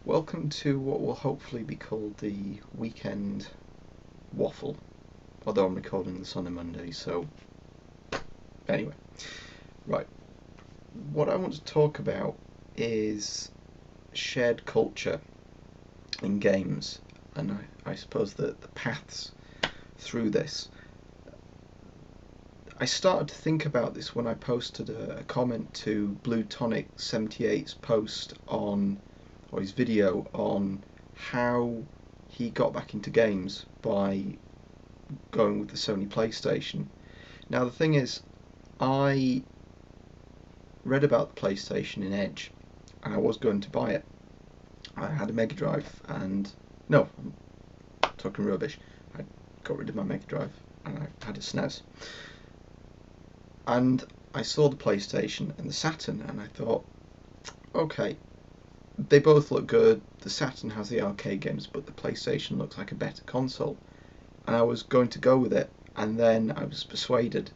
Welcome to what will hopefully be called the weekend waffle, although I'm recording this on a Monday, so anyway. Right, what I want to talk about is shared culture in games, and I suppose the paths through this. I started to think about this when I posted a comment to Blue Tonic 78's post on, or his video on how he got back into games by going with the Sony PlayStation. Now the thing is, I read about the PlayStation in Edge and I was going to buy it. I had a Mega Drive and no, I'm talking rubbish. I got rid of my Mega Drive and I had a SNES. And I saw the PlayStation and the Saturn and I thought, okay, they both look good. The Saturn has the arcade games, but the PlayStation looks like a better console. And I was going to go with it, and then I was persuaded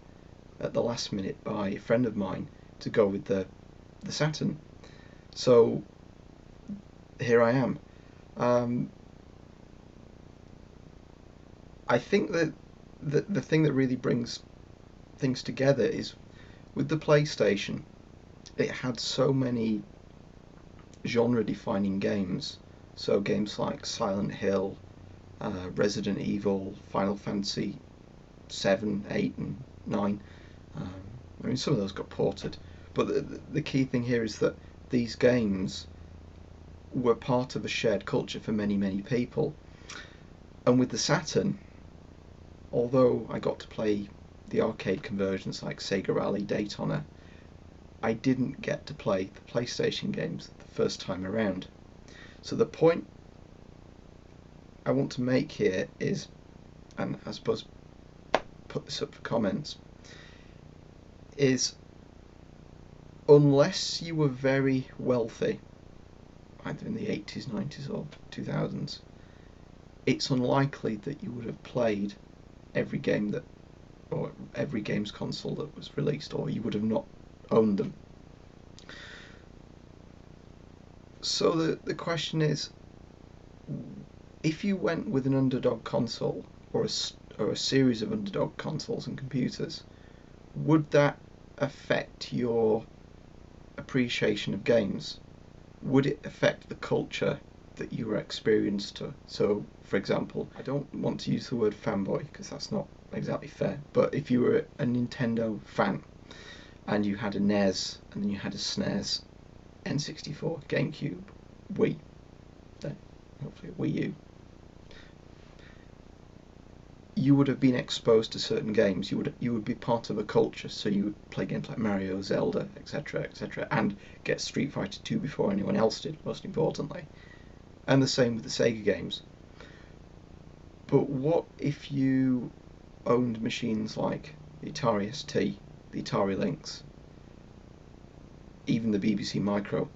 at the last minute by a friend of mine to go with the Saturn. So here I am. I think that the thing that really brings things together is with the PlayStation, it had so many genre-defining games. So games like Silent Hill, Resident Evil, Final Fantasy 7, 8 and 9. I mean, some of those got ported, but the key thing here is that these games were part of a shared culture for many people. And with the Saturn, although I got to play the arcade conversions like Sega Rally, Daytona, I didn't get to play the PlayStation games the first time around. So the point I want to make here is, and I suppose put this up for comments, is unless you were very wealthy, either in the 80s, 90s or 2000s, it's unlikely that you would have played every game that, or every games console that was released, or you would have not owned them. So the question is, if you went with an Underdog console or a series of Underdog consoles and computers, would that affect your appreciation of games? Would it affect the culture that you were experienced to? So, for example, I don't want to use the word fanboy because that's not exactly fair, but if you were a Nintendo fan and you had a NES and then you had a SNES, N64, GameCube, Wii, then hopefully a Wii U, you would have been exposed to certain games. You would be part of a culture, so you would play games like Mario, Zelda, etc., and get Street Fighter 2 before anyone else did, most importantly. And the same with the Sega games. But what if you owned machines like the Atari ST, the Atari Lynx, even the BBC Micro,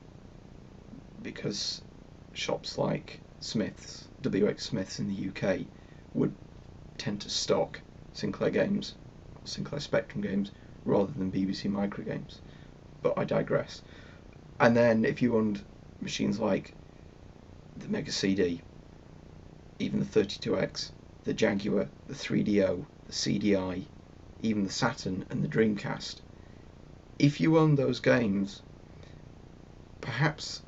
because shops like Smiths, WH Smiths in the UK, would tend to stock Sinclair games, Sinclair Spectrum games, rather than BBC Micro games. But I digress. And then if you owned machines like the Mega CD, even the 32X, the Jaguar, the 3DO, the CDI, even the Saturn and the Dreamcast, if you owned those games, perhaps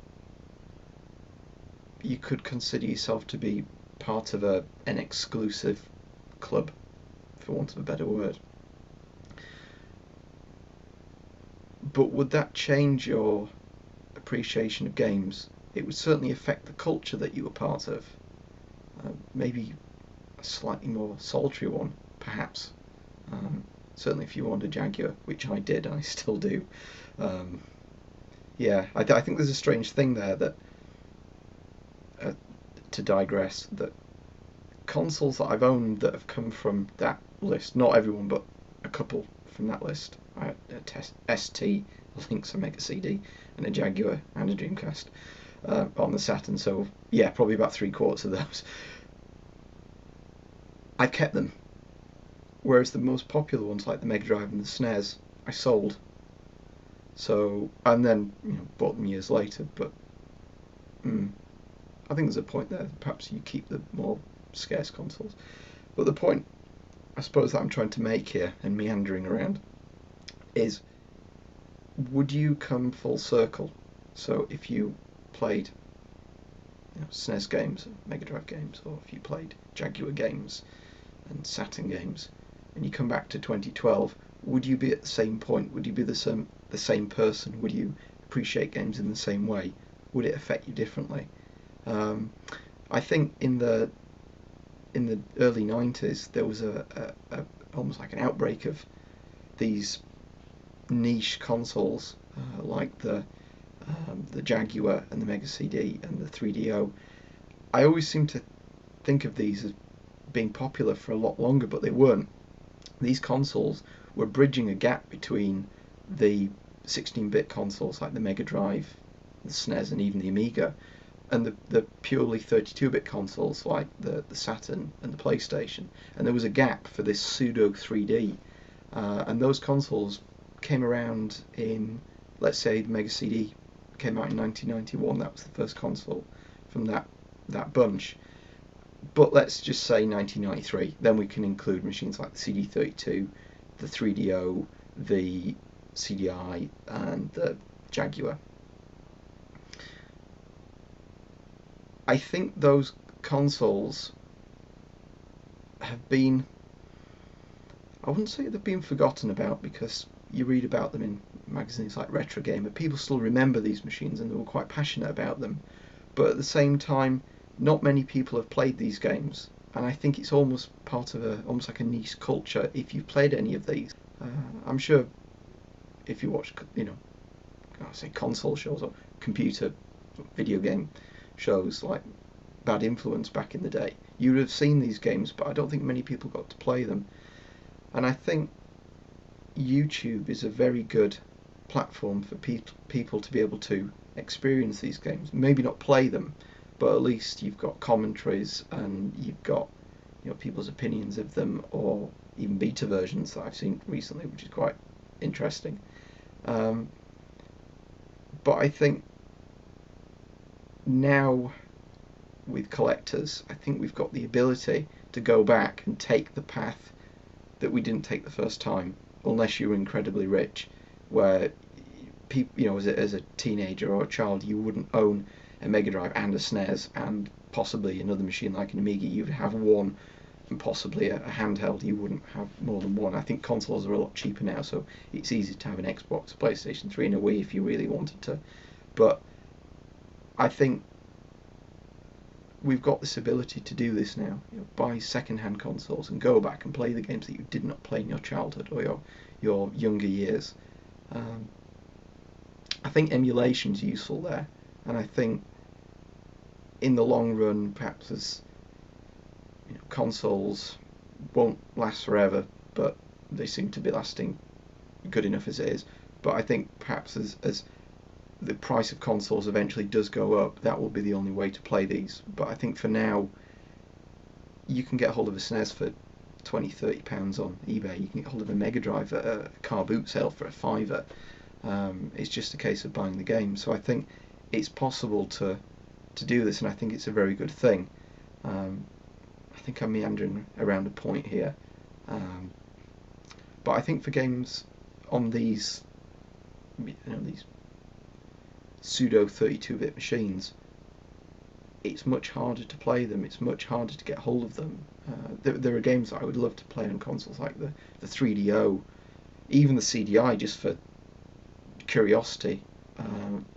you could consider yourself to be part of an exclusive club, for want of a better word. But would that change your appreciation of games? It would certainly affect the culture that you were part of. Maybe a slightly more solitary one, perhaps. Certainly if you owned a Jaguar, which I did, and I still do. Yeah, I think there's a strange thing there that, to digress, that consoles that I've owned that have come from that list, not everyone, but a couple from that list. I had a ST, Lynx, a Mega CD, and a Jaguar and a Dreamcast on the Saturn, so yeah, probably about 3/4 of those. I've kept them, whereas the most popular ones like the Mega Drive and the SNES, I sold. So, and then bought them years later, but I think there's a point there. Perhaps you keep the more scarce consoles. But the point, I suppose, that I'm trying to make here and meandering around is, would you come full circle? So if you played SNES games, Mega Drive games, or if you played Jaguar games and Saturn games, and you come back to 2012, would you be at the same point? Would you be the same person? Would you appreciate games in the same way? Would it affect you differently? I think in the early 90s there was a almost like an outbreak of these niche consoles like the Jaguar and the Mega CD and the 3DO. I always seem to think of these as being popular for a lot longer, but they weren't. These consoles were bridging a gap between the 16-bit consoles like the Mega Drive, the SNES, and even the Amiga, and the purely 32-bit consoles like the Saturn and the PlayStation. And there was a gap for this pseudo 3D, and those consoles came around in, let's say, the Mega CD came out in 1991. That was the first console from that bunch. But let's just say 1993. Then we can include machines like the CD32, the 3DO, the CDI, and the Jaguar. I think those consoles have been, I wouldn't say they've been forgotten about, because you read about them in magazines like Retro Gamer. People still remember these machines and they were quite passionate about them. But at the same time, not many people have played these games, and I think it's almost part of almost like a niche culture if you've played any of these. I'm sure if you watch, I say console shows or computer video game shows like Bad Influence back in the day, you would have seen these games, but I don't think many people got to play them. And I think YouTube is a very good platform for people to be able to experience these games. Maybe not play them, but at least you've got commentaries and you've got people's opinions of them, or even beta versions that I've seen recently, which is quite interesting. But I think now with collectors, I think we've got the ability to go back and take the path that we didn't take the first time, unless you were incredibly rich, where people, as a teenager or a child, you wouldn't own a Mega Drive and a SNES and possibly another machine like an Amiga. You would have one and possibly a handheld. You wouldn't have more than one. I think consoles are a lot cheaper now, so it's easy to have an Xbox, a PlayStation 3, and a Wii if you really wanted to. But I think we've got this ability to do this now. Buy second-hand consoles and go back and play the games that you did not play in your childhood or your younger years. I think emulation's useful there, and I think in the long run, perhaps as consoles won't last forever, but they seem to be lasting good enough as it is. But I think perhaps as the price of consoles eventually does go up, that will be the only way to play these. But I think for now, you can get hold of a SNES for £20-30 on eBay. You can get hold of a Mega Drive at a car boot sale for a fiver. It's just a case of buying the game. So I think it's possible to do this, and I think it's a very good thing. I think I'm meandering around a point here, but I think for games on these pseudo 32-bit machines, it's much harder to play them. It's much harder to get hold of them. There are games that I would love to play on consoles like the 3DO, even the CDI, just for curiosity.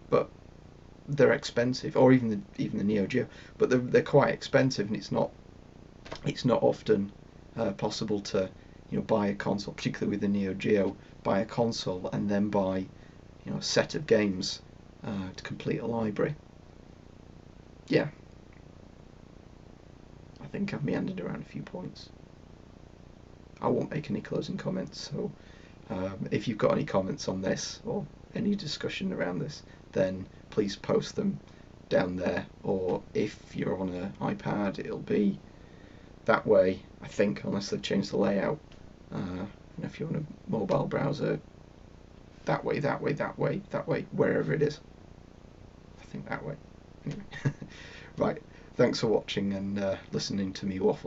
But they're expensive, or even the Neo Geo. But they're quite expensive, and it's not often possible to buy a console, particularly with the Neo Geo, buy a console and then buy a set of games to complete a library. Yeah, I think I've meandered around a few points. I won't make any closing comments, so if you've got any comments on this or any discussion around this, then please post them down there, or if you're on an iPad, it'll be that way, I think, unless they've changed the layout. And if you're on a mobile browser, that way, wherever it is. I think that way. Anyway. Right. Thanks for watching and listening to me waffle.